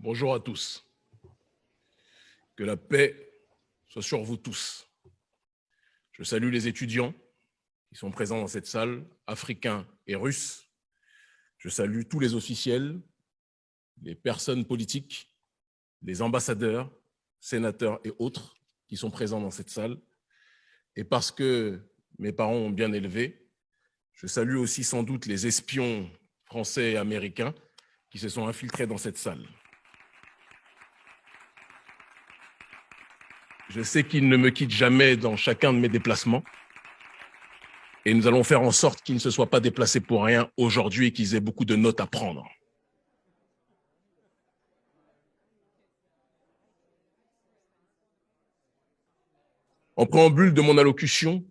Bonjour à tous. Que la paix soit sur vous tous. Je salue les étudiants qui sont présents dans cette salle, africains et russes. Je salue tous les officiels, les personnes politiques, les ambassadeurs, sénateurs et autres qui sont présents dans cette salle. Et parce que mes parents ont bien élevé, je salue aussi sans doute les espions français et américains qui se sont infiltrés dans cette salle. Je sais qu'ils ne me quittent jamais dans chacun de mes déplacements. Et nous allons faire en sorte qu'ils ne se soient pas déplacés pour rien aujourd'hui et qu'ils aient beaucoup de notes à prendre. En préambule de mon allocution,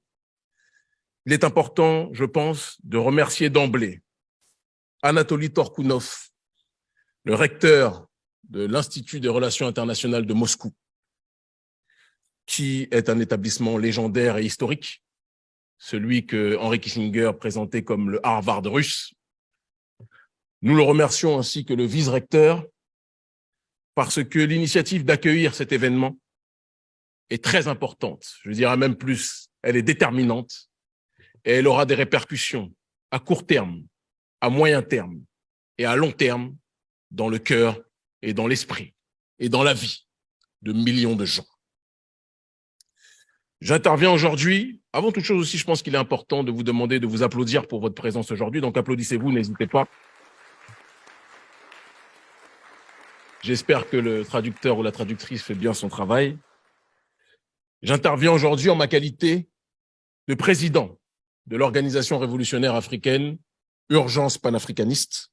il est important, je pense, de remercier d'emblée Anatoly Torkounov, le recteur de l'Institut des Relations internationales de Moscou, qui est un établissement légendaire et historique, celui que Henry Kissinger présentait comme le Harvard russe. Nous le remercions ainsi que le vice-recteur parce que l'initiative d'accueillir cet événement est très importante. Je dirais même plus, elle est déterminante et elle aura des répercussions à court terme, à moyen terme et à long terme dans le cœur et dans l'esprit et dans la vie de millions de gens. J'interviens aujourd'hui. Avant toute chose aussi, je pense qu'il est important de vous demander de vous applaudir pour votre présence aujourd'hui. Donc applaudissez-vous, n'hésitez pas. J'espère que le traducteur ou la traductrice fait bien son travail. J'interviens aujourd'hui en ma qualité de président de l'Organisation révolutionnaire africaine, Urgence panafricaniste,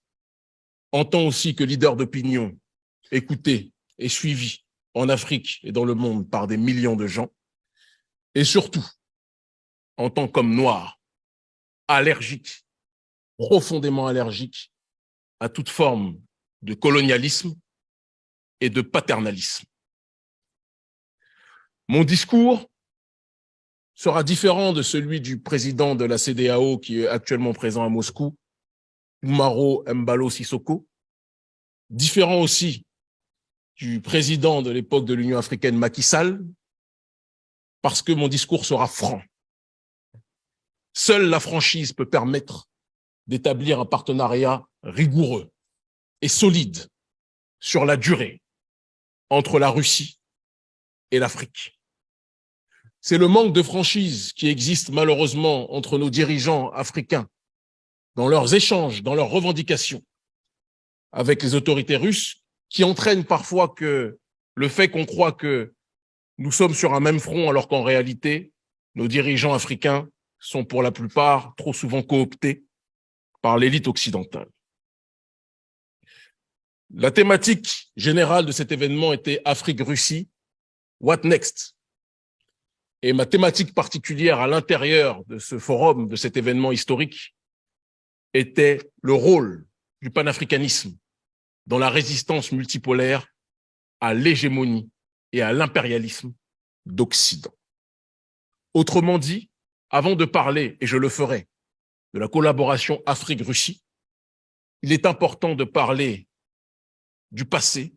en tant aussi que leader d'opinion écouté et suivi en Afrique et dans le monde par des millions de gens. Et surtout, en tant qu'homme noir, allergique, profondément allergique à toute forme de colonialisme et de paternalisme. Mon discours sera différent de celui du président de la CEDEAO qui est actuellement présent à Moscou, Umaro Embalo Sissoko, différent aussi du président de l'époque de l'Union africaine Macky Sall, parce que mon discours sera franc. Seule la franchise peut permettre d'établir un partenariat rigoureux et solide sur la durée entre la Russie et l'Afrique. C'est le manque de franchise qui existe malheureusement entre nos dirigeants africains dans leurs échanges, dans leurs revendications avec les autorités russes qui entraîne parfois que le fait qu'on croit que nous sommes sur un même front alors qu'en réalité, nos dirigeants africains sont pour la plupart trop souvent cooptés par l'élite occidentale. La thématique générale de cet événement était Afrique-Russie, what next? Et ma thématique particulière à l'intérieur de ce forum, de cet événement historique, était le rôle du panafricanisme dans la résistance multipolaire à l'hégémonie et à l'impérialisme d'Occident. Autrement dit, avant de parler, et je le ferai, de la collaboration Afrique-Russie, il est important de parler du passé,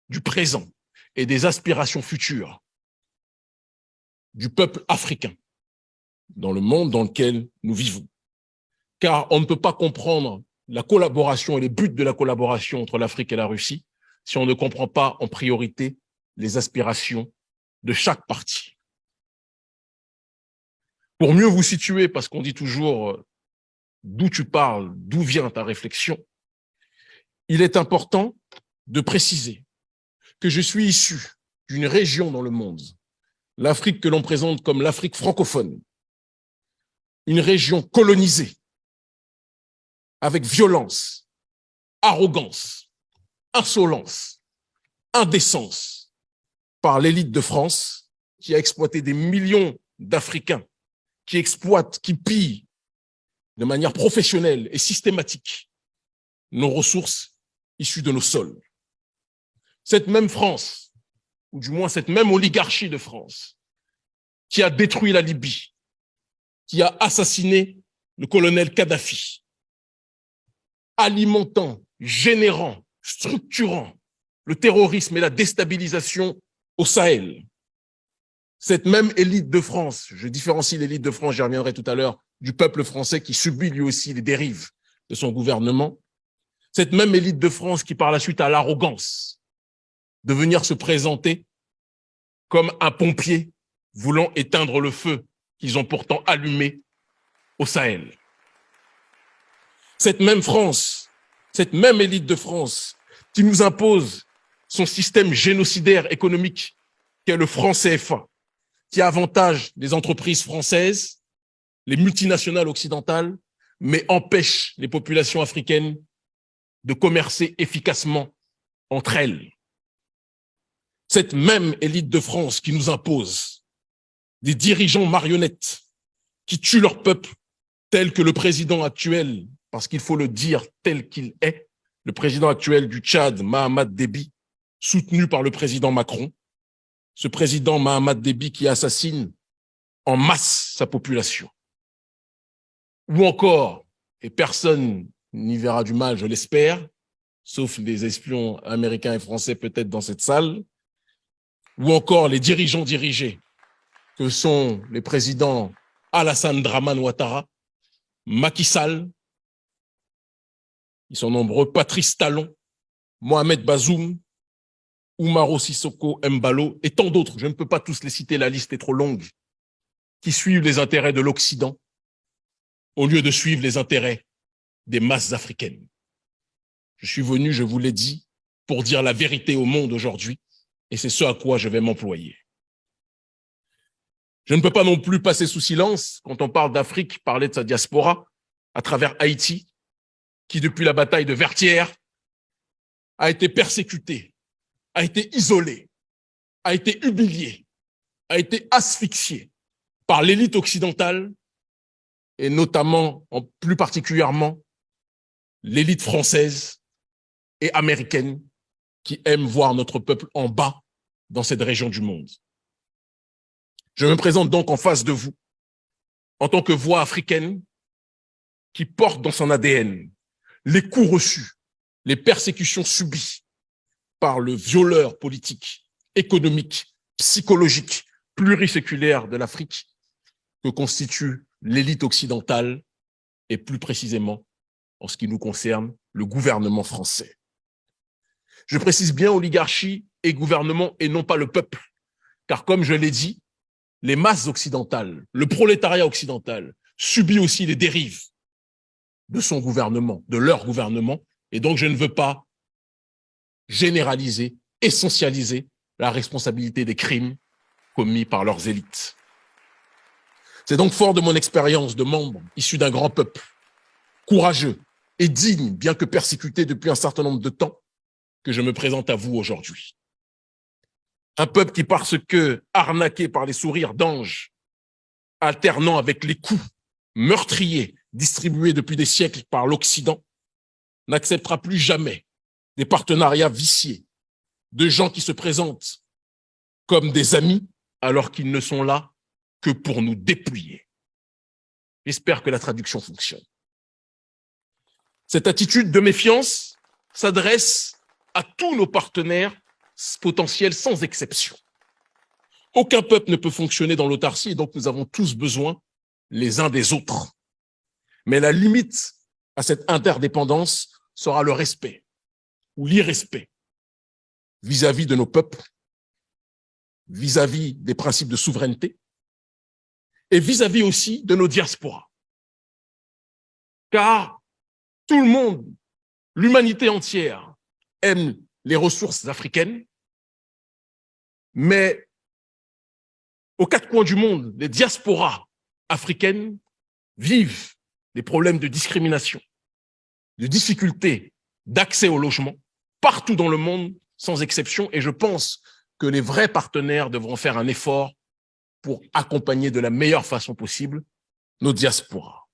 du présent et des aspirations futures du peuple africain dans le monde dans lequel nous vivons. Car on ne peut pas comprendre la collaboration et les buts de la collaboration entre l'Afrique et la Russie si on ne comprend pas en priorité les aspirations de chaque partie. Pour mieux vous situer, parce qu'on dit toujours d'où tu parles, d'où vient ta réflexion, il est important de préciser que je suis issu d'une région dans le monde, l'Afrique que l'on présente comme l'Afrique francophone, une région colonisée avec violence, arrogance, insolence, indécence par l'élite de France qui a exploité des millions d'Africains, qui exploitent, qui pillent de manière professionnelle et systématique nos ressources issues de nos sols. Cette même France, ou du moins cette même oligarchie de France, qui a détruit la Libye, qui a assassiné le colonel Kadhafi, alimentant, générant, structurant le terrorisme et la déstabilisation au Sahel. Cette même élite de France, je différencie l'élite de France, j'y reviendrai tout à l'heure, du peuple français qui subit lui aussi les dérives de son gouvernement, cette même élite de France qui par la suite a l'arrogance de venir se présenter comme un pompier voulant éteindre le feu qu'ils ont pourtant allumé au Sahel. Cette même France, cette même élite de France qui nous impose son système génocidaire économique qu'est le franc CFA, qui avantage les entreprises françaises, les multinationales occidentales, mais empêche les populations africaines de commercer efficacement entre elles. Cette même élite de France qui nous impose des dirigeants marionnettes qui tuent leur peuple, tel que le président actuel, parce qu'il faut le dire tel qu'il est, le président actuel du Tchad, Mahamat Déby, soutenu par le président Macron, ce président Mahamat Déby qui assassine en masse sa population. Ou encore, et personne n'y verra du mal, je l'espère, sauf les espions américains et français peut-être dans cette salle, ou encore les dirigeants dirigés, que sont les présidents Alassane Dramane Ouattara, Macky Sall, ils sont nombreux, Patrice Talon, Mohamed Bazoum, Oumaro Sissoko Embalo et tant d'autres, je ne peux pas tous les citer, la liste est trop longue, qui suivent les intérêts de l'Occident au lieu de suivre les intérêts des masses africaines. Je suis venu, je vous l'ai dit, pour dire la vérité au monde aujourd'hui, et c'est ce à quoi je vais m'employer. Je ne peux pas non plus passer sous silence, quand on parle d'Afrique, parler de sa diaspora, à travers Haïti, qui depuis la bataille de Vertières a été persécutée, a été isolée, a été humiliée, a été asphyxiée par l'élite occidentale et notamment, plus particulièrement, l'élite française et américaine qui aime voir notre peuple en bas dans cette région du monde. Je me présente donc en face de vous en tant que voix africaine qui porte dans son ADN les coups reçus, les persécutions subies par le violeur politique, économique, psychologique, pluriséculaire de l'Afrique que constitue l'élite occidentale et plus précisément, en ce qui nous concerne, le gouvernement français. Je précise bien oligarchie et gouvernement et non pas le peuple, car comme je l'ai dit, les masses occidentales, le prolétariat occidental subit aussi les dérives de son gouvernement, de leur gouvernement, et donc je ne veux pas généraliser, essentialiser la responsabilité des crimes commis par leurs élites. C'est donc fort de mon expérience de membre issu d'un grand peuple, courageux et digne, bien que persécuté depuis un certain nombre de temps, que je me présente à vous aujourd'hui. Un peuple qui, parce que arnaqué par les sourires d'anges, alternant avec les coups meurtriers distribués depuis des siècles par l'Occident, n'acceptera plus jamais des partenariats viciés, de gens qui se présentent comme des amis alors qu'ils ne sont là que pour nous dépouiller. J'espère que la traduction fonctionne. Cette attitude de méfiance s'adresse à tous nos partenaires potentiels sans exception. Aucun peuple ne peut fonctionner dans l'autarcie et donc nous avons tous besoin les uns des autres. Mais la limite à cette interdépendance sera le respect ou l'irrespect vis-à-vis de nos peuples, vis-à-vis des principes de souveraineté et vis-à-vis aussi de nos diasporas. Car tout le monde, l'humanité entière, aime les ressources africaines, mais aux quatre coins du monde, les diasporas africaines vivent des problèmes de discrimination, de difficultés d'accès au logement, partout dans le monde, sans exception, et je pense que les vrais partenaires devront faire un effort pour accompagner de la meilleure façon possible nos diasporas.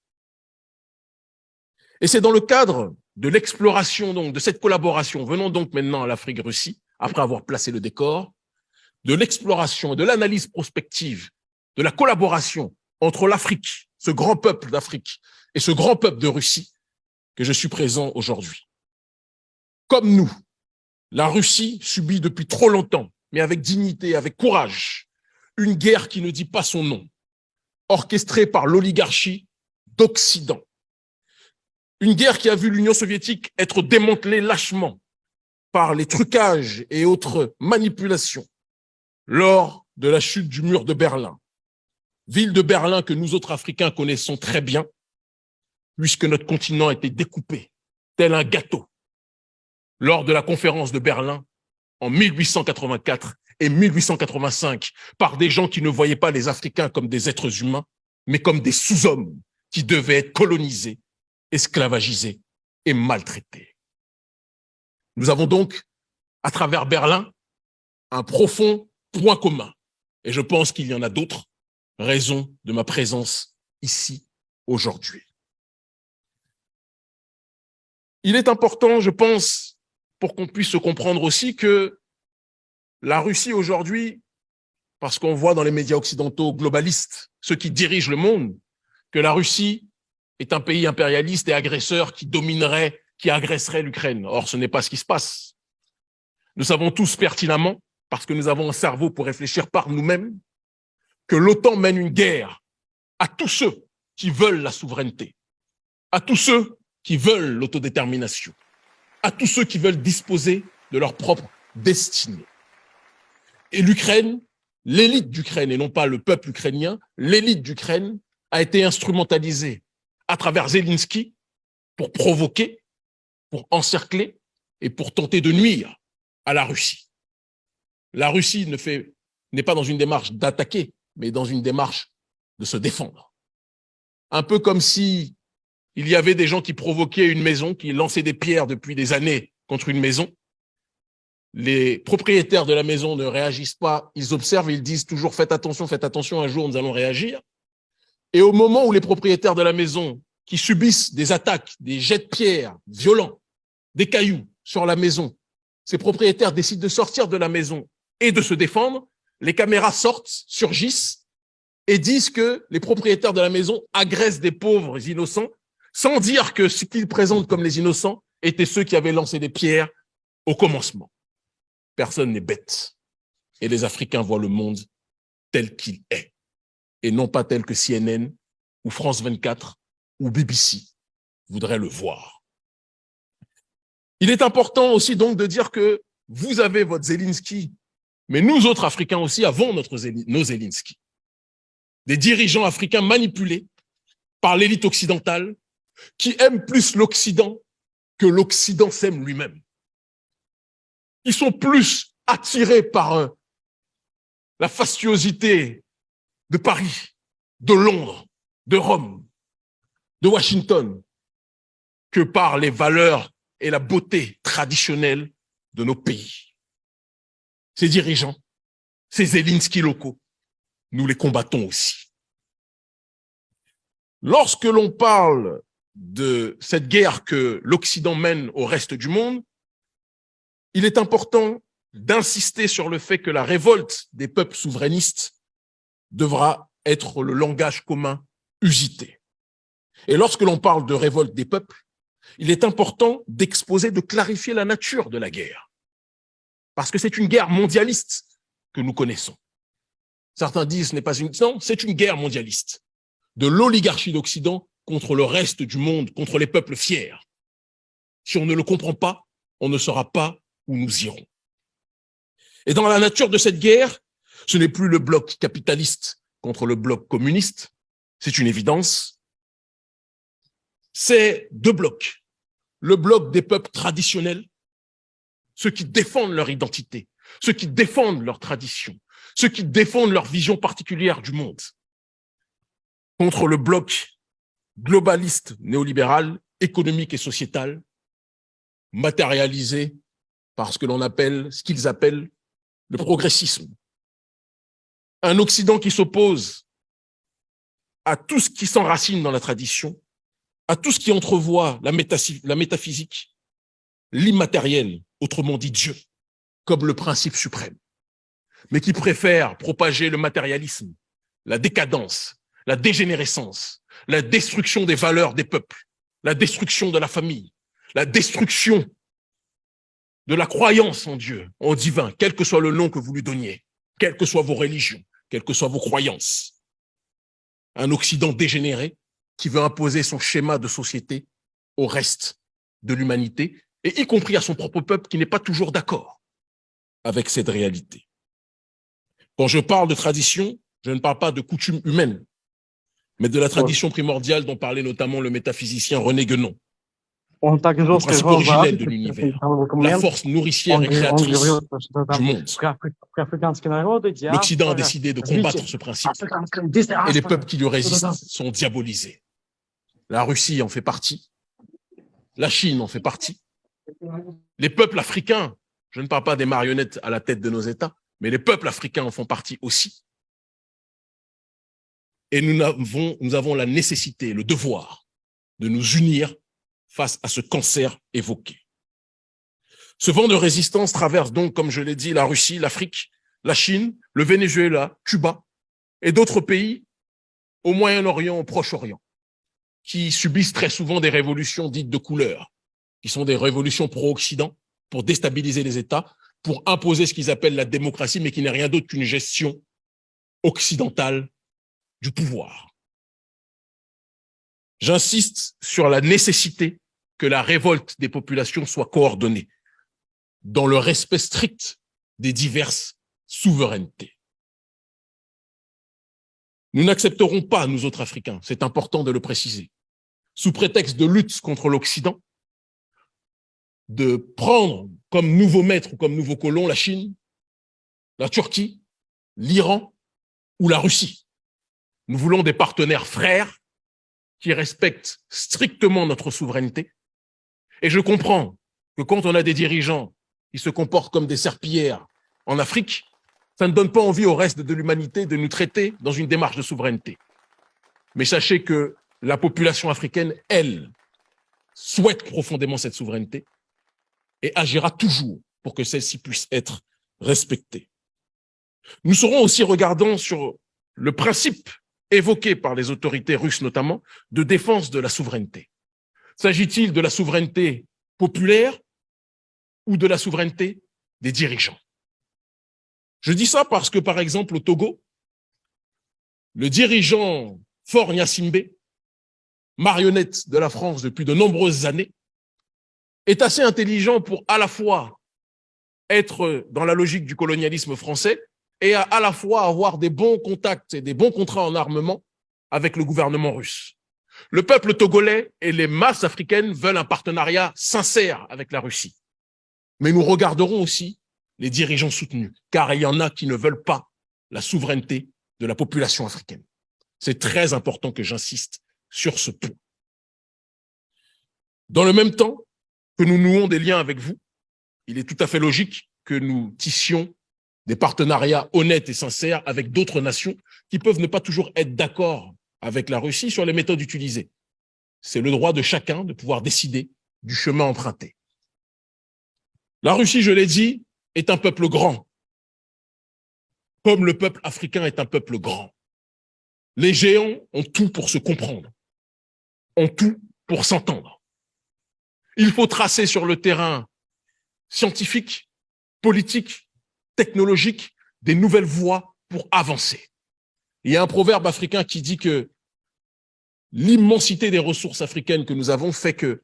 Et c'est dans le cadre de l'exploration, donc, de cette collaboration, venons donc maintenant à l'Afrique-Russie, après avoir placé le décor, de l'exploration, de l'analyse prospective, de la collaboration entre l'Afrique, ce grand peuple d'Afrique, et ce grand peuple de Russie, que je suis présent aujourd'hui. Comme nous, La Russie subit depuis trop longtemps, mais avec dignité, avec courage, une guerre qui ne dit pas son nom, orchestrée par l'oligarchie d'Occident. Une guerre qui a vu l'Union soviétique être démantelée lâchement par les trucages et autres manipulations lors de la chute du mur de Berlin. Ville de Berlin que nous autres Africains connaissons très bien, puisque notre continent a été découpé tel un gâteau lors de la conférence de Berlin en 1884 et 1885 par des gens qui ne voyaient pas les Africains comme des êtres humains, mais comme des sous-hommes qui devaient être colonisés, esclavagisés et maltraités. Nous avons donc, à travers Berlin, un profond point commun. Et je pense qu'il y en a d'autres raisons de ma présence ici aujourd'hui. Il est important, je pense, pour qu'on puisse se comprendre aussi que la Russie aujourd'hui, parce qu'on voit dans les médias occidentaux globalistes, ceux qui dirigent le monde, que la Russie est un pays impérialiste et agresseur qui dominerait, qui agresserait l'Ukraine. Or, ce n'est pas ce qui se passe. Nous savons tous pertinemment, parce que nous avons un cerveau pour réfléchir par nous-mêmes, que l'OTAN mène une guerre à tous ceux qui veulent la souveraineté, à tous ceux qui veulent l'autodétermination, à tous ceux qui veulent disposer de leur propre destinée. Et l'Ukraine, l'élite d'Ukraine, et non pas le peuple ukrainien, l'élite d'Ukraine a été instrumentalisée à travers Zelensky pour provoquer, pour encercler et pour tenter de nuire à la Russie. La Russie n'est pas dans une démarche d'attaquer, mais dans une démarche de se défendre. Un peu comme si il y avait des gens qui provoquaient une maison, qui lançaient des pierres depuis des années contre une maison. Les propriétaires de la maison ne réagissent pas, ils observent et ils disent toujours faites attention, un jour nous allons réagir. Et au moment où les propriétaires de la maison qui subissent des attaques, des jets de pierres violents, des cailloux sur la maison, ces propriétaires décident de sortir de la maison et de se défendre, les caméras sortent, surgissent et disent que les propriétaires de la maison agressent des pauvres innocents sans dire que ce qu'ils présentent comme les innocents étaient ceux qui avaient lancé des pierres au commencement. Personne n'est bête. Et les Africains voient le monde tel qu'il est, et non pas tel que CNN ou France 24 ou BBC voudraient le voir. Il est important aussi donc de dire que vous avez votre Zelensky, mais nous autres Africains aussi avons nos Zelensky. Des dirigeants africains manipulés par l'élite occidentale qui aiment plus l'Occident que l'Occident s'aime lui-même. Ils sont plus attirés par la fastuosité de Paris, de Londres, de Rome, de Washington, que par les valeurs et la beauté traditionnelle de nos pays. Ces dirigeants, ces Zelensky locaux, nous les combattons aussi. Lorsque l'on parle de cette guerre que l'Occident mène au reste du monde, il est important d'insister sur le fait que la révolte des peuples souverainistes devra être le langage commun usité. Et lorsque l'on parle de révolte des peuples, il est important d'exposer, de clarifier la nature de la guerre. Parce que c'est une guerre mondialiste que nous connaissons. Certains disent ce n'est pas une... Non, c'est une guerre mondialiste. De l'oligarchie d'Occident contre le reste du monde, contre les peuples fiers. Si on ne le comprend pas, on ne saura pas où nous irons. Et dans la nature de cette guerre, ce n'est plus le bloc capitaliste contre le bloc communiste, c'est une évidence. C'est deux blocs. Le bloc des peuples traditionnels, ceux qui défendent leur identité, ceux qui défendent leur tradition, ceux qui défendent leur vision particulière du monde, contre le bloc globaliste néolibéral, économique et sociétal, matérialisé par ce qu'ils appellent le progressisme. Un Occident qui s'oppose à tout ce qui s'enracine dans la tradition, à tout ce qui entrevoit la métaphysique, l'immatériel, autrement dit Dieu, comme le principe suprême, mais qui préfère propager le matérialisme, la décadence, la dégénérescence, la destruction des valeurs des peuples, la destruction de la famille, la destruction de la croyance en Dieu, en divin, quel que soit le nom que vous lui donniez, quelles que soient vos religions, quelles que soient vos croyances. Un Occident dégénéré qui veut imposer son schéma de société au reste de l'humanité, et y compris à son propre peuple qui n'est pas toujours d'accord avec cette réalité. Quand je parle de tradition, je ne parle pas de coutumes humaines, mais de la tradition primordiale dont parlait notamment le métaphysicien René Guénon. Le principe originel de l'univers, la force nourricière et créatrice du monde. L'Occident a décidé de combattre ce principe et les peuples qui lui résistent sont diabolisés. La Russie en fait partie, la Chine en fait partie. Les peuples africains, je ne parle pas des marionnettes à la tête de nos États, mais les peuples africains en font partie aussi. Et nous avons la nécessité, le devoir de nous unir face à ce cancer évoqué. Ce vent de résistance traverse donc, comme je l'ai dit, la Russie, l'Afrique, la Chine, le Venezuela, Cuba et d'autres pays au Moyen-Orient, au Proche-Orient, qui subissent très souvent des révolutions dites de couleur, qui sont des révolutions pro-Occident pour déstabiliser les États, pour imposer ce qu'ils appellent la démocratie, mais qui n'est rien d'autre qu'une gestion occidentale du pouvoir. J'insiste sur la nécessité que la révolte des populations soit coordonnée dans le respect strict des diverses souverainetés. Nous n'accepterons pas, nous autres Africains, c'est important de le préciser, sous prétexte de lutte contre l'Occident, de prendre comme nouveau maître ou comme nouveau colon la Chine, la Turquie, l'Iran ou la Russie. Nous voulons des partenaires frères qui respectent strictement notre souveraineté. Et je comprends que quand on a des dirigeants qui se comportent comme des serpillères en Afrique, ça ne donne pas envie au reste de l'humanité de nous traiter dans une démarche de souveraineté. Mais sachez que la population africaine, elle, souhaite profondément cette souveraineté et agira toujours pour que celle-ci puisse être respectée. Nous serons aussi regardants sur le principe évoqué par les autorités russes notamment, de défense de la souveraineté. S'agit-il de la souveraineté populaire ou de la souveraineté des dirigeants? Je dis ça parce que, par exemple, au Togo, le dirigeant Faure Gnassingbé, marionnette de la France depuis de nombreuses années, est assez intelligent pour à la fois être dans la logique du colonialisme français et à la fois avoir des bons contacts et des bons contrats en armement avec le gouvernement russe. Le peuple togolais et les masses africaines veulent un partenariat sincère avec la Russie. Mais nous regarderons aussi les dirigeants soutenus, car il y en a qui ne veulent pas la souveraineté de la population africaine. C'est très important que j'insiste sur ce point. Dans le même temps que nous nouons des liens avec vous, il est tout à fait logique que nous tissions des partenariats honnêtes et sincères avec d'autres nations qui peuvent ne pas toujours être d'accord avec la Russie sur les méthodes utilisées. C'est le droit de chacun de pouvoir décider du chemin emprunté. La Russie, je l'ai dit, est un peuple grand, comme le peuple africain est un peuple grand. Les géants ont tout pour se comprendre, ont tout pour s'entendre. Il faut tracer sur le terrain scientifique, politique, technologique, des nouvelles voies pour avancer. Il y a un proverbe africain qui dit que l'immensité des ressources africaines que nous avons fait que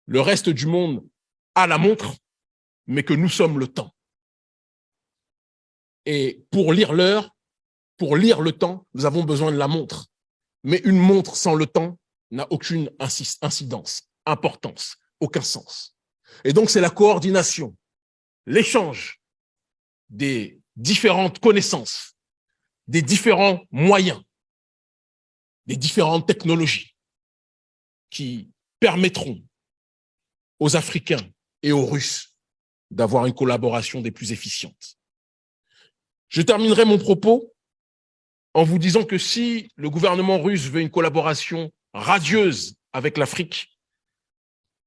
le reste du monde a la montre, mais que nous sommes le temps. Et pour lire l'heure, pour lire le temps, nous avons besoin de la montre. Mais une montre sans le temps n'a aucune incidence, importance, aucun sens. Et donc c'est la coordination, l'échange des différentes connaissances, des différents moyens, des différentes technologies qui permettront aux Africains et aux Russes d'avoir une collaboration des plus efficientes. Je terminerai mon propos en vous disant que si le gouvernement russe veut une collaboration radieuse avec l'Afrique,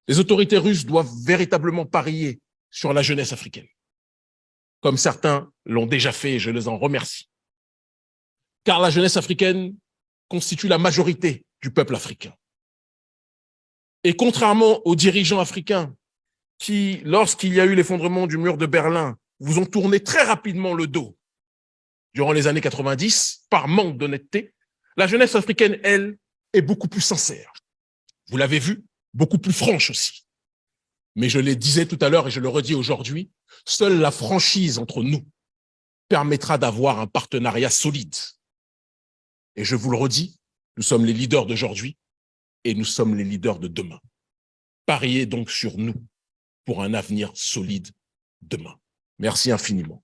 les autorités russes doivent véritablement parier sur la jeunesse africaine, comme certains l'ont déjà fait et je les en remercie. Car la jeunesse africaine constitue la majorité du peuple africain. Et contrairement aux dirigeants africains qui, lorsqu'il y a eu l'effondrement du mur de Berlin, vous ont tourné très rapidement le dos durant les années 90, par manque d'honnêteté, la jeunesse africaine, elle, est beaucoup plus sincère. Vous l'avez vu, beaucoup plus franche aussi. Mais je le disais tout à l'heure et je le redis aujourd'hui, seule la franchise entre nous permettra d'avoir un partenariat solide. Et je vous le redis, nous sommes les leaders d'aujourd'hui et nous sommes les leaders de demain. Pariez donc sur nous pour un avenir solide demain. Merci infiniment.